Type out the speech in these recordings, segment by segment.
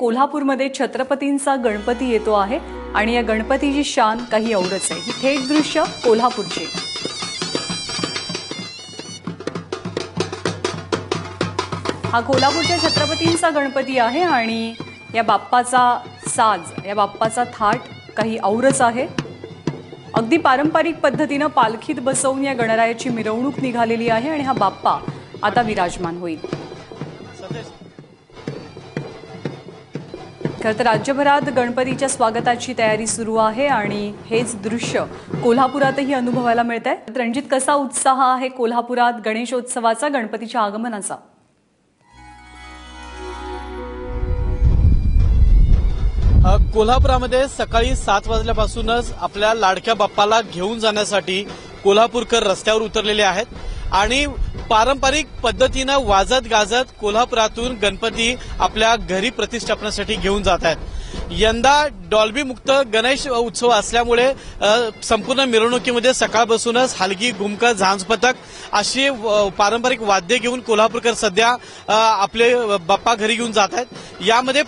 कोल्हापूरमध्ये छत्रपतींचा गणपती येतो आहे आणि या गणपतीची शान काही औरच आहे। ही थेट दृश्य कोल्हापूरची। हा कोल्हापूरच्या छत्रपतींचा गणपती आहे आणि या बाप्पाचा साज, या बाप्पाचा थाट काही औरच आहे। अगदी पारंपरिक पद्धतीने पालखीत बसवून या गणरायाची मिरवणूक निघालेली आहे आणि हा बाप्पा आता विराजमान होईल। खरं तर राज्यभरात गणपतीच्या स्वागताची तयारी सुरू आहे आणि हेच दृश्य कोल्हापुरातही अनुभवायला मिळतंय। रणजित, कसा उत्साह आहे कोल्हापुरात गणेशोत्सवाचा, गणपतीच्या आगमनाचा? कोल्हापुरामध्ये सकाळी 7 वाजल्यापासूनच आपल्या लाडक्या बाप्पाला घेऊन जाण्यासाठी कोल्हापूरकर रस्त्यावर उतरलेले आहेत आणि पारंपरिक पद्धतीनं वाजत गाजत कोल्हापुरातून गणपती आपल्या घरी प्रतिष्ठापनेसाठी घेऊन जात आहेत। यंदा डॉल्बी मुक्त गणेश उत्सव असल्यामुळे संपूर्ण मिरवणुकीमध्ये सकाळपासूनच हलगी, घुमकं, झांज पथक अशी पारंपरिक वाद्य घेऊन कोल्हापूरकर सध्या आपले बाप्पा घरी घेऊन जात आहेत। यामध्ये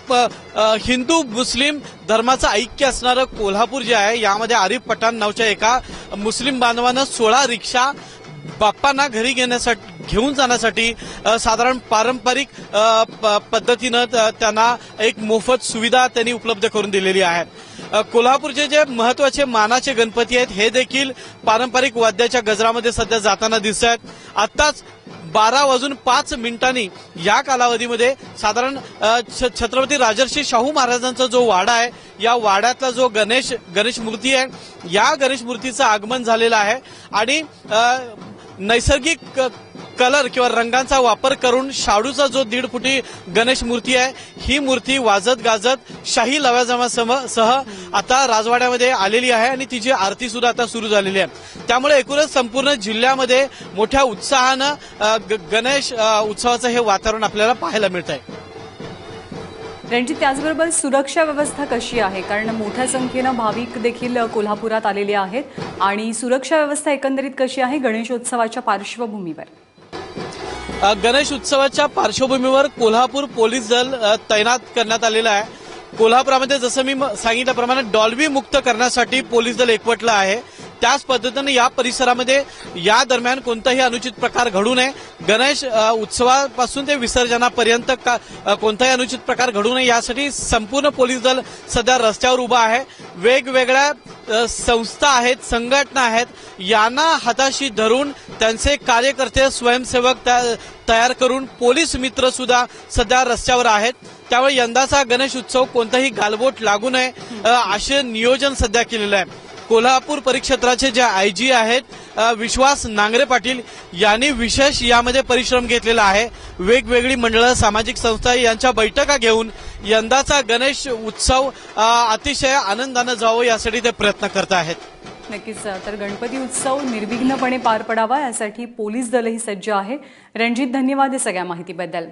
हिंदू मुस्लिम धर्माचं ऐक्य असणारं कोल्हापूर जे आहे, यामध्ये आरिफ पठाण नावच्या एका मुस्लिम बांधवानं 16 रिक्षा बाप्पांना घरी घेऊन जाण्यासाठी साधारण पारंपरिक पद्धतीनं त्यांना एक मोफत सुविधा त्यांनी उपलब्ध करून दिलेली आहे। कोल्हापूरचे जे महत्वाचे मानाचे गणपती आहेत हे देखील पारंपरिक वाद्याच्या गजरामध्ये सध्या जाताना दिसत आहेत। आत्ताच 12:05 या कालावधीमध्ये साधारण छत्रपती राजर्षी शाहू महाराजांचा जो वाडा आहे, या वाड्यातला जो गणेश मूर्ती आहे, या गणेश मूर्तीचं आगमन झालेलं आहे आणि नैसर्गिक कलर किंवा रंगांचा वापर करून शाडूचा जो 1.5 फुटी गणेश मूर्ती आहे, ही मूर्ती वाजत गाजत शाही लवाजमासह आता राजवाड्यामध्ये आलेली आहे आणि तिची आरती सुद्धा आता सुरू झालेली आहे। त्यामुळे एकूणच संपूर्ण जिल्ह्यामध्ये मोठ्या उत्साहानं गणेश उत्सवाचं हे वातावरण आपल्याला पाहायला मिळत आहे। रणजित, त्याचबरोबर सुरक्षा व्यवस्था कशी आहे? कारण मोठ्या संख्येनं भाविक देखील कोल्हापुरात आलेले आहेत आणि सुरक्षा व्यवस्था एकंदरीत कशी आहे गणेशोत्सवाच्या पार्श्वभूमीवर? गणेश उत्सवाच्या पार्श्वभूमीवर कोल्हापूर पोलीस दल तैनात करण्यात आलेलं आहे। कोल्हापुरामध्ये जसं मी सांगितल्याप्रमाणे डॉल्बी मुक्त करण्यासाठी पोलीस दल एकवटलं आहे। त्याच पद्धतीने या परिसरामध्ये या दरम्यान कोणताही अनुचित प्रकार घडू नये, गणेश उत्सवापासून ते विसर्जनापर्यंत कोणताही अनुचित प्रकार घडू नये यासाठी संपूर्ण पोलीस दल सध्या रस्त्यावर उभा आहे। वेगवेगळ्या संस्था आहेत, संघटना आहेत, यांना हाताशी धरून त्यांचे कार्यकर्ते, स्वयंसेवक तयार करून पोलीस मित्र सुद्धा सध्या रस्त्यावर आहेत। त्यामुळे यंदाचा गणेश उत्सव कोणताही गालबोट लागू नये असे नियोजन सध्या केलेलं आहे। कोल्हापूर परिक्षेत्राचे जे आयजी आहेत विश्वास नांगरे पाटील यांनी विशेष यामध्ये परिश्रम घेतलेला आहे। वेगवेगळी मंडळं, सामाजिक संस्था यांच्या बैठका घेऊन यंदाचा गणेश उत्सव अतिशय आनंदानं जावं यासाठी ते प्रयत्न करत आहेत। नक्कीच, तर गणपती उत्सव निर्विघ्नपणे पार पडावा यासाठी पोलीस दलही सज्ज आहे। रणजित, धन्यवाद या सगळ्या माहितीबद्दल।